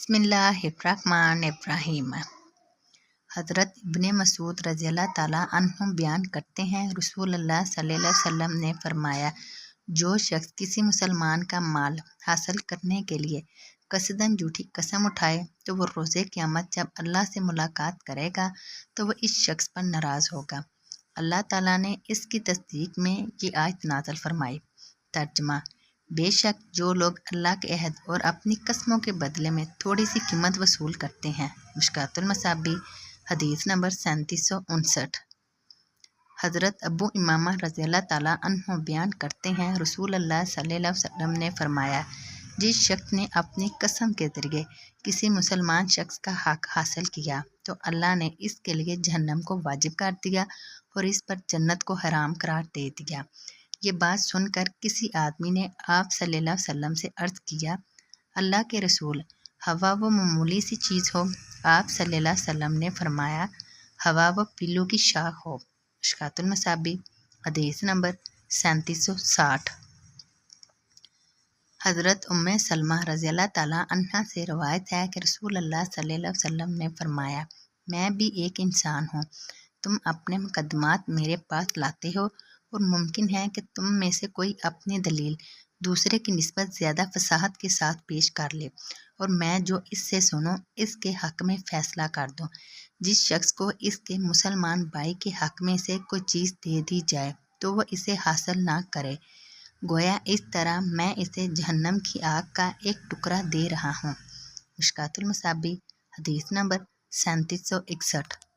बिस्मिल्लाहिर्रहमानिर्रहीम। हज़रत इब्ने मसूद रज़ी अल्लाह ताला अन्हु बयान करते हैं, रसूलुल्लाह सल्लल्लाहु अलैहि वसल्लम ने फरमाया, जो शख्स किसी मुसलमान का माल हासिल करने के लिए कसदन झूठी कसम उठाए तो वो रोज़े क़यामत जब अल्लाह से मुलाकात करेगा तो वह इस शख्स पर नाराज़ होगा। अल्लाह ताला ने इसकी तस्दीक में ये आयत नाज़िल फरमाई। तर्जमा: बेशक जो लोग अल्लाह के अहद और अपनी कस्मों के बदले में थोड़ी सी कीमत वसूल करते हैं। मिशकातुल मसाबी हदीस नंबर 3759। हज़रत अबू इमामा रज़ी अल्लाह ताला अन्हु बयान करते हैं, रसूलुल्लाह सल्लल्लाहु अलैहि वसल्लम ने फरमाया, जिस शख्स ने अपनी कसम के ज़रिए किसी मुसलमान शख्स का हक हासिल किया तो अल्लाह ने इसके लिए जहन्नम को वाजिब कर दिया और इस पर जन्नत को हराम करार दे दिया। ये बात सुनकर किसी आदमी ने आप सल्लल्लाहु अलैहि वसल्लम से अर्ज़ किया, अल्लाह के रसूल, हवा वो मामूली सी चीज़ हो? आप सल्लल्लाहु अलैहि वसल्लम ने फरमाया, हवा वो पिल्लू की शाख हो। मिशकातुल मसाबी हदीस नंबर 3760। हज़रत उम्मे सलमा रज़ी अल्लाह ताला अन्हा से रवायत है कि रसूलुल्लाह सल्लल्लाहु अलैहि वसल्लम ने फरमाया, मैं भी एक इंसान हूँ। तुम अपने मुकदमात मेरे पास लाते हो और मुमकिन है कि तुम में से कोई अपनी दलील दूसरे की निस्बत ज़्यादा फसाहत के साथ पेश कर ले और मैं जो इससे सुनूं इसके हक़ में फ़ैसला कर दूं। जिस शख्स को इसके मुसलमान भाई के हक़ में से कोई चीज़ दे दी जाए तो वह इसे हासिल ना करे, गोया इस तरह मैं इसे जहन्नम की आग का एक टुकड़ा दे रहा हूँ। मिशकातुल मसाबी हदीस नंबर 3761।